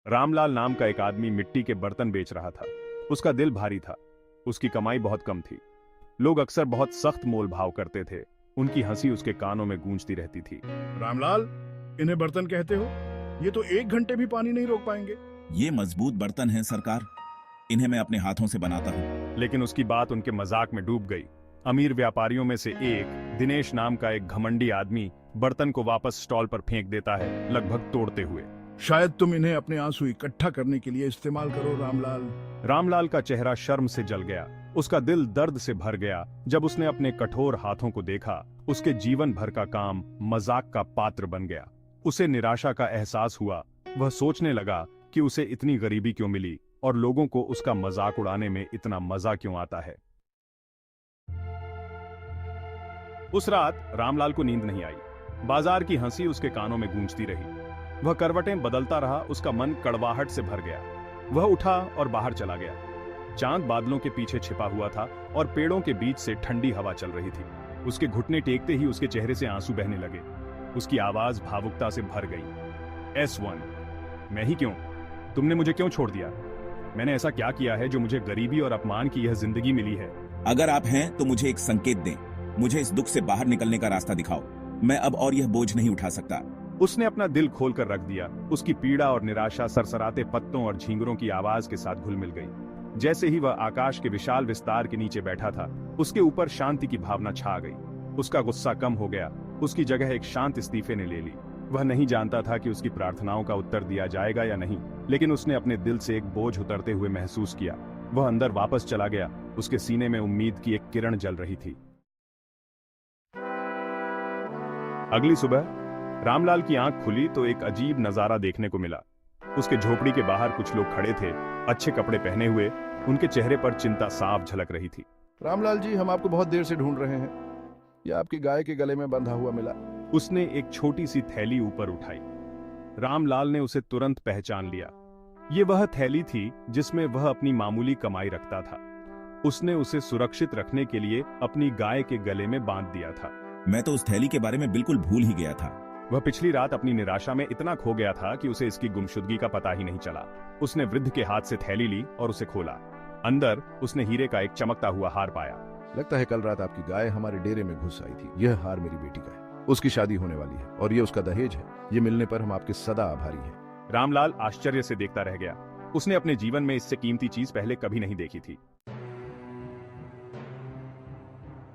रामलाल नाम का एक आदमी मिट्टी के बर्तन बेच रहा था। उसका दिल भारी था। उसकी कमाई बहुत कम थी। लोग अक्सर बहुत सख्त मोल भाव करते थे। उनकी हंसी उसके कानों में गूंजती रहती थी। रामलाल, इन्हें बर्तन कहते हो? ये तो 1 घंटे भी पानी नहीं रोक पाएंगे। ये मजबूत बर्तन हैं सरकार, इन्हें मैं अपने हाथों से बनाता हूँ। लेकिन उसकी बात उनके मजाक में डूब गई। अमीर व्यापारियों में से एक दिनेश नाम का एक घमंडी आदमी बर्तन को वापस स्टॉल पर फेंक देता है, लगभग तोड़ते हुए। शायद तुम इन्हें अपने आंसू इकट्ठा करने के लिए इस्तेमाल करो रामलाल। रामलाल का चेहरा शर्म से जल गया। उसका दिल दर्द से भर गया जब उसने अपने कठोर हाथों को देखा। उसके जीवन भर का काम मजाक का पात्र बन गया। उसे निराशा का एहसास हुआ। वह सोचने लगा कि उसे इतनी गरीबी क्यों मिली और लोगों को उसका मजाक उड़ाने में इतना मजा क्यों आता है। उस रात रामलाल को नींद नहीं आई। बाजार की हंसी उसके कानों में गूंजती रही। वह करवटें बदलता रहा। उसका मन कड़वाहट से भर गया। वह उठा और बाहर चला गया। चांद बादलों के पीछे छिपा हुआ था और पेड़ों के बीच से ठंडी हवा चल रही थी। उसके घुटने टेकते ही उसके चेहरे से आंसू बहने लगे। उसकी आवाज भावुकता से भर गई। S1, मैं ही क्यों? तुमने मुझे क्यों छोड़ दिया? मैंने ऐसा क्या किया है जो मुझे गरीबी और अपमान की यह जिंदगी मिली है? अगर आप हैं तो मुझे एक संकेत दें, मुझे इस दुख से बाहर निकलने का रास्ता दिखाओ। मैं अब और यह बोझ नहीं उठा सकता। उसने अपना दिल खोलकर रख दिया। उसकी पीड़ा और निराशा सरसराते पत्तों और झींगरों की आवाज के साथ घुल मिल गई। जैसे ही वह आकाश के विशाल विस्तार के नीचे बैठा था, उसके ऊपर शांति की भावना छा गई। उसका गुस्सा कम हो गया। उसकी जगह एक शांत इस्तीफे ने ले ली। वह नहीं जानता था कि उसकी प्रार्थनाओं का उत्तर दिया जाएगा या नहीं, लेकिन उसने अपने दिल से एक बोझ उतरते हुए महसूस किया। वह अंदर वापस चला गया। उसके सीने में उम्मीद की एक किरण जल रही थी। अगली सुबह रामलाल की आंख खुली तो एक अजीब नजारा देखने को मिला। उसके झोपड़ी के बाहर कुछ लोग खड़े थे, अच्छे कपड़े पहने हुए। उनके चेहरे पर चिंता साफ झलक रही थी। रामलाल जी, हम आपको बहुत देर से ढूंढ रहे हैं। यह आपकी गाय के गले में बंधा हुआ मिला। उसने एक छोटी सी थैली ऊपर उठाई। रामलाल ने उसे तुरंत पहचान लिया। ये वह थैली थी जिसमें वह अपनी मामूली कमाई रखता था। उसने उसे सुरक्षित रखने के लिए अपनी गाय के गले में बांध दिया था। मैं तो उस थैली के बारे में बिल्कुल भूल ही गया था। वह पिछली रात अपनी निराशा में इतना खो गया था कि उसे इसकी गुमशुदगी का पता ही नहीं चला। उसने वृद्ध के हाथ से थैली ली और उसे खोला। अंदर उसने हीरे का एक चमकता हुआ हार पाया। लगता है कल रात आपकी गाय हमारे डेरे में घुस आई थी। यह हार मेरी बेटी का है। उसकी शादी होने वाली है और ये उसका दहेज है। ये मिलने पर हम आपके सदा आभारी हैं। रामलाल आश्चर्य से देखता रह गया। उसने अपने जीवन में इससे कीमती चीज पहले कभी नहीं देखी थी।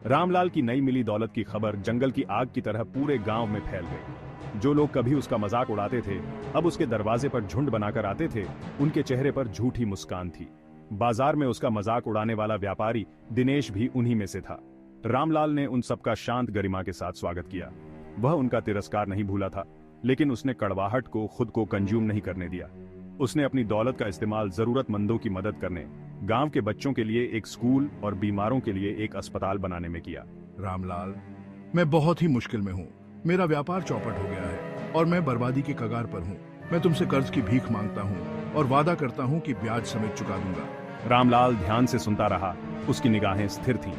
रामलाल की नई मिली दौलत की खबर जंगल की आग की तरह पूरे गांव में फैल गई। जो लोग कभी उसका मजाक उड़ाते थे, अब उसके दरवाजे पर झुंड बनाकर आते थे। उनके चेहरे पर झूठी मुस्कान थी। बाजार में उसका मजाक उड़ाने वाला व्यापारी दिनेश भी उन्हीं में से था। रामलाल ने उन सबका शांत गरिमा के साथ स्वागत किया। वह उनका तिरस्कार नहीं भूला था, लेकिन उसने कड़वाहट को खुद को कंज्यूम नहीं करने दिया। उसने अपनी दौलत का इस्तेमाल जरूरतमंदों की मदद करने, गांव के बच्चों के लिए एक स्कूल और बीमारों के लिए एक अस्पताल बनाने में किया। रामलाल, मैं बहुत ही मुश्किल में हूँ। मेरा व्यापार चौपट हो गया है और मैं बर्बादी की कगार पर हूँ। मैं तुमसे कर्ज की भीख मांगता हूँ और वादा करता हूँ कि ब्याज समेत चुका दूंगा। रामलाल ध्यान से सुनता रहा। उसकी निगाहें स्थिर थीं।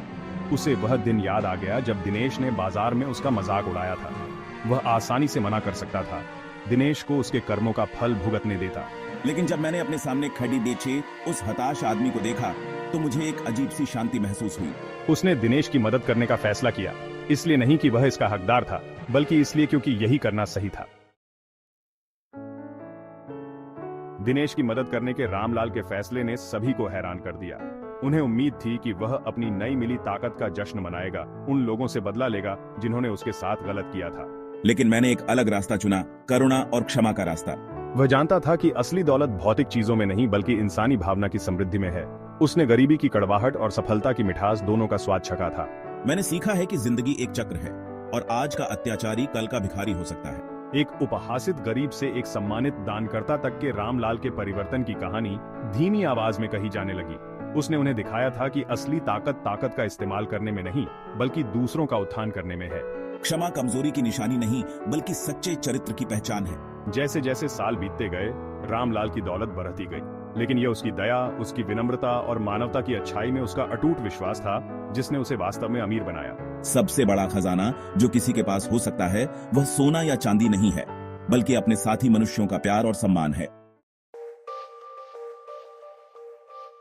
उसे वह दिन याद आ गया जब दिनेश ने बाजार में उसका मजाक उड़ाया था। वह आसानी से मना कर सकता था। दिनेश को उसके कर्मों का फल भुगतने देता। लेकिन जब मैंने अपने सामने खड़ी बेचे उस हताश आदमी को देखा तो मुझे एक अजीब सी शांति महसूस हुई। उसने दिनेश की मदद करने का फैसला किया, इसलिए नहीं कि वह इसका हकदार था, बल्कि इसलिए क्योंकि यही करना सही था। दिनेश की मदद करने के रामलाल के फैसले ने सभी को हैरान कर दिया। उन्हें उम्मीद थी कि वह अपनी नई मिली ताकत का जश्न मनाएगा, उन लोगों से बदला लेगा जिन्होंने उसके साथ गलत किया था। लेकिन मैंने एक अलग रास्ता चुना, करुणा और क्षमा का रास्ता। वह जानता था कि असली दौलत भौतिक चीजों में नहीं बल्कि इंसानी भावना की समृद्धि में है। उसने गरीबी की कड़वाहट और सफलता की मिठास दोनों का स्वाद चखा था। मैंने सीखा है कि जिंदगी एक चक्र है और आज का अत्याचारी कल का भिखारी हो सकता है। एक उपहासित गरीब से एक सम्मानित दानकर्ता तक के रामलाल के परिवर्तन की कहानी धीमी आवाज में कही जाने लगी। उसने उन्हें दिखाया था कि असली ताकत का इस्तेमाल करने में नहीं बल्कि दूसरों का उत्थान करने में है। क्षमा कमजोरी की निशानी नहीं बल्कि सच्चे चरित्र की पहचान है। जैसे जैसे साल बीतते गए, रामलाल की दौलत बढ़ती गई, लेकिन यह उसकी दया, उसकी विनम्रता और मानवता की अच्छाई में उसका अटूट विश्वास था जिसने उसे वास्तव में अमीर बनाया। सबसे बड़ा खजाना जो किसी के पास हो सकता है वह सोना या चांदी नहीं है, बल्कि अपने साथी मनुष्यों का प्यार और सम्मान है।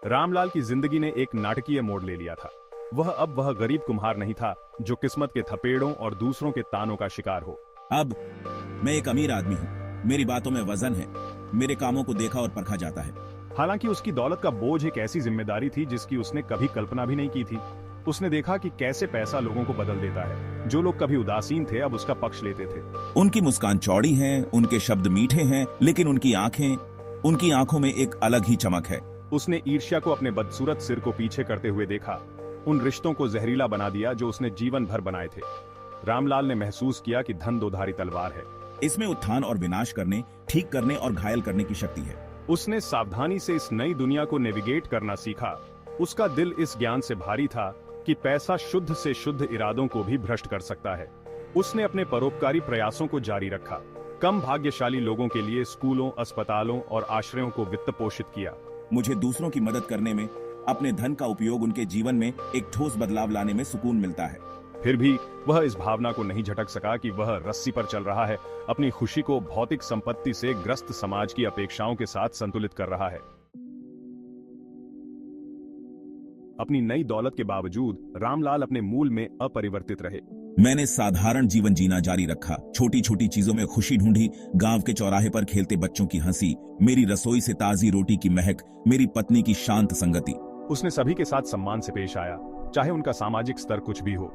रामलाल की जिंदगी ने एक नाटकीय मोड़ ले लिया था। वह गरीब कुम्हार नहीं था जो किस्मत के थपेड़ों और दूसरों के तानों का शिकार हो। अब मैं एक अमीर आदमी हूँ, मेरी बातों में वजन है, मेरे कामों को देखा और परखा जाता है। हालांकि उसकी दौलत का बोझ एक ऐसी जिम्मेदारी थी जिसकी उसने कभी कल्पना भी नहीं की थी। उसने देखा कि कैसे पैसा लोगों को बदल देता है। जो लोग कभी उदासीन थे अब उसका पक्ष लेते थे। उनकी मुस्कान चौड़ी है, उनके शब्द मीठे हैं, लेकिन उनकी आंखों में एक अलग ही चमक है। उसने ईर्ष्या को अपने बदसूरत सिर को पीछे करते हुए देखा, उन रिश्तों को जहरीला बना दिया जो उसने जीवन भर बनाए थे। रामलाल ने महसूस किया कि धन दोधारी तलवार है। इसमें उत्थान और विनाश करने, ठीक करने और घायल करने की शक्ति है। उसने सावधानी से इस नई दुनिया को नेविगेट करना सीखा। उसका दिल इस ज्ञान से भारी था कि पैसा शुद्ध से शुद्ध इरादों को भी भ्रष्ट कर सकता है। उसने अपने परोपकारी प्रयासों को जारी रखा। कम भाग्यशाली लोगों के लिए स्कूलों, अस्पतालों और आश्रयों को वित्त पोषित किया। मुझे दूसरों की मदद करने में, अपने धन का उपयोग उनके जीवन में एक ठोस बदलाव लाने में सुकून मिलता है। फिर भी वह इस भावना को नहीं झटक सका कि वह रस्सी पर चल रहा है, अपनी खुशी को भौतिक संपत्ति से ग्रस्त समाज की अपेक्षाओं के साथ संतुलित कर रहा है। अपनी नई दौलत के बावजूद रामलाल अपने मूल में अपरिवर्तित रहे। मैंने साधारण जीवन जीना जारी रखा, छोटी छोटी चीजों में खुशी ढूंढी। गांव के चौराहे पर खेलते बच्चों की हंसी, मेरी रसोई से ताजी रोटी की महक, मेरी पत्नी की शांत संगति। उसने सभी के साथ सम्मान से पेश आया, चाहे उनका सामाजिक स्तर कुछ भी हो।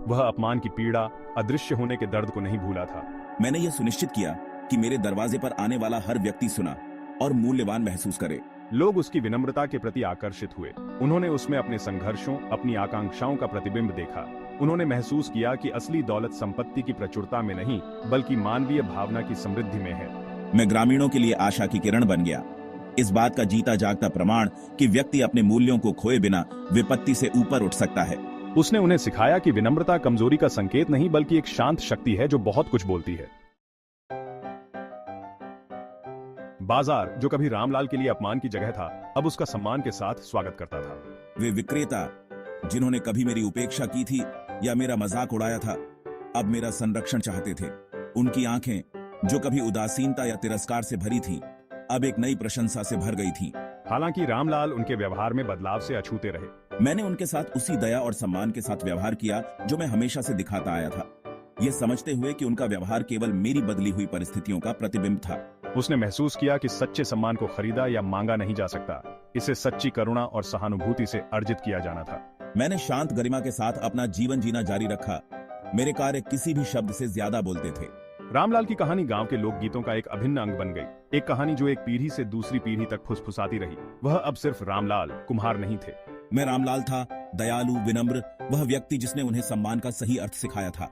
वह अपमान की पीड़ा, अदृश्य होने के दर्द को नहीं भूला था। मैंने यह सुनिश्चित किया कि मेरे दरवाजे पर आने वाला हर व्यक्ति सुना और मूल्यवान महसूस करे। लोग उसकी विनम्रता के प्रति आकर्षित हुए। उन्होंने उसमें अपने संघर्षों, अपनी आकांक्षाओं का प्रतिबिंब देखा। उन्होंने महसूस किया कि असली दौलत संपत्ति की प्रचुरता में नहीं, बल्कि मानवीय भावना की समृद्धि में है। मैं ग्रामीणों के लिए आशा की किरण बन गया, इस बात का जीता जागता प्रमाण कि व्यक्ति अपने मूल्यों को खोए बिना विपत्ति से ऊपर उठ सकता है। उसने उन्हें सिखाया कि विनम्रता कमजोरी का संकेत नहीं, बल्कि एक शांत शक्ति है जो बहुत कुछ बोलती है। बाजार, जो कभी रामलाल के लिए अपमान की जगह था, अब उसका सम्मान के साथ स्वागत करता था। वे विक्रेता जिन्होंने कभी मेरी उपेक्षा की थी या मेरा मजाक उड़ाया था, अब मेरा संरक्षण चाहते थे। उनकी आंखें, जो कभी उदासीनता या तिरस्कार से भरी थीं, अब एक नई प्रशंसा से भर गई थीं। हालांकि रामलाल उनके व्यवहार में बदलाव से अछूते रहे। मैंने उनके साथ उसी दया और सम्मान के साथ व्यवहार किया जो मैं हमेशा से दिखाता आया था, यह समझते हुए कि उनका व्यवहार केवल मेरी बदली हुई परिस्थितियों का प्रतिबिंब था। उसने महसूस किया कि सच्चे सम्मान को खरीदा या मांगा नहीं जा सकता, इसे सच्ची करुणा और सहानुभूति से अर्जित किया जाना था। मैंने शांत गरिमा के साथ अपना जीवन जीना जारी रखा। मेरे कार्य किसी भी शब्द से ज्यादा बोलते थे। रामलाल की कहानी गांव के लोकगीतों का एक अभिन्न अंग बन गई। एक कहानी जो एक पीढ़ी से दूसरी पीढ़ी तक फुसफुसाती रही। वह अब सिर्फ रामलाल कुम्हार नहीं थे। मैं रामलाल था, दयालु, विनम्र, वह व्यक्ति जिसने उन्हें सम्मान का सही अर्थ सिखाया था।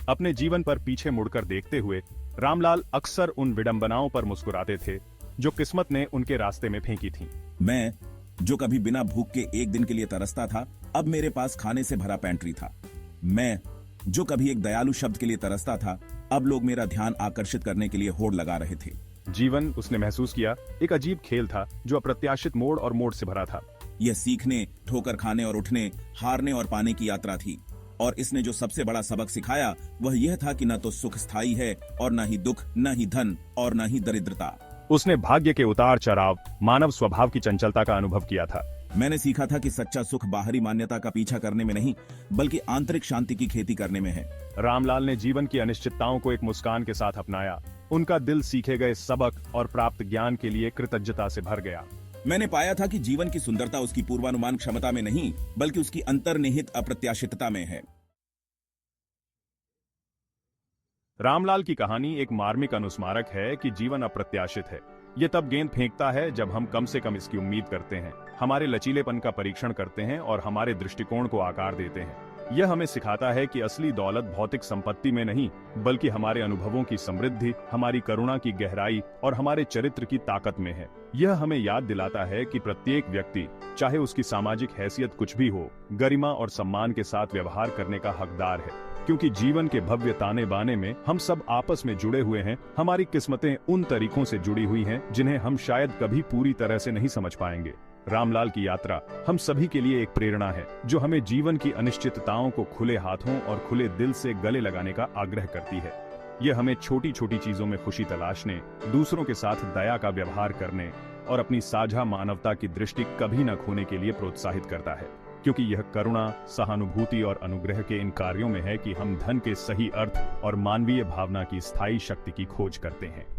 अपने जीवन पर पीछे मुड़कर देखते हुए रामलाल अक्सर उन विडंबनाओं पर मुस्कुराते थे जो किस्मत ने उनके रास्ते में फेंकी थीं। मैं, जो कभी बिना भूख के एक दिन के लिए तरसता था, अब मेरे पास खाने से भरा पैंट्री था। मैं, जो कभी एक दयालु शब्द के लिए तरसता था, अब लोग मेरा ध्यान आकर्षित करने के लिए होड़ लगा रहे थे। जीवन, उसने महसूस किया, एक अजीब खेल था जो अप्रत्याशित मोड़ और मोड़ से भरा था। यह सीखने, ठोकर खाने और उठने, हारने और पाने की यात्रा थी। और इसने जो सबसे बड़ा सबक सिखाया वह यह था कि न तो सुख स्थायी है और न ही दुख, न ही धन और न ही दरिद्रता। उसने भाग्य के उतार चढ़ाव, मानव स्वभाव की चंचलता का अनुभव किया था। मैंने सीखा था कि सच्चा सुख बाहरी मान्यता का पीछा करने में नहीं, बल्कि आंतरिक शांति की खेती करने में है। रामलाल ने जीवन की अनिश्चितताओं को एक मुस्कान के साथ अपनाया। उनका दिल सीखे गए सबक और प्राप्त ज्ञान के लिए कृतज्ञता से भर गया। मैंने पाया था कि जीवन की सुंदरता उसकी पूर्वानुमान क्षमता में नहीं, बल्कि उसकी अंतर्निहित अप्रत्याशितता में है। रामलाल की कहानी एक मार्मिक अनुस्मारक है कि जीवन अप्रत्याशित है। ये तब गेंद फेंकता है जब हम कम से कम इसकी उम्मीद करते हैं, हमारे लचीलेपन का परीक्षण करते हैं और हमारे दृष्टिकोण को आकार देते हैं। यह हमें सिखाता है कि असली दौलत भौतिक संपत्ति में नहीं, बल्कि हमारे अनुभवों की समृद्धि, हमारी करुणा की गहराई और हमारे चरित्र की ताकत में है। यह हमें याद दिलाता है कि प्रत्येक व्यक्ति, चाहे उसकी सामाजिक हैसियत कुछ भी हो, गरिमा और सम्मान के साथ व्यवहार करने का हकदार है। क्योंकि जीवन के भव्य ताने बाने में हम सब आपस में जुड़े हुए हैं। हमारी किस्मतें उन तरीकों से जुड़ी हुई हैं जिन्हें हम शायद कभी पूरी तरह से नहीं समझ पाएंगे। रामलाल की यात्रा हम सभी के लिए एक प्रेरणा है, जो हमें जीवन की अनिश्चितताओं को खुले हाथों और खुले दिल से गले लगाने का आग्रह करती है। यह हमें छोटी छोटी चीजों में खुशी तलाशने, दूसरों के साथ दया का व्यवहार करने और अपनी साझा मानवता की दृष्टि कभी न खोने के लिए प्रोत्साहित करता है, क्योंकि यह करुणा, सहानुभूति और अनुग्रह के इन कार्यों में है कि हम धन के सही अर्थ और मानवीय भावना की स्थायी शक्ति की खोज करते हैं।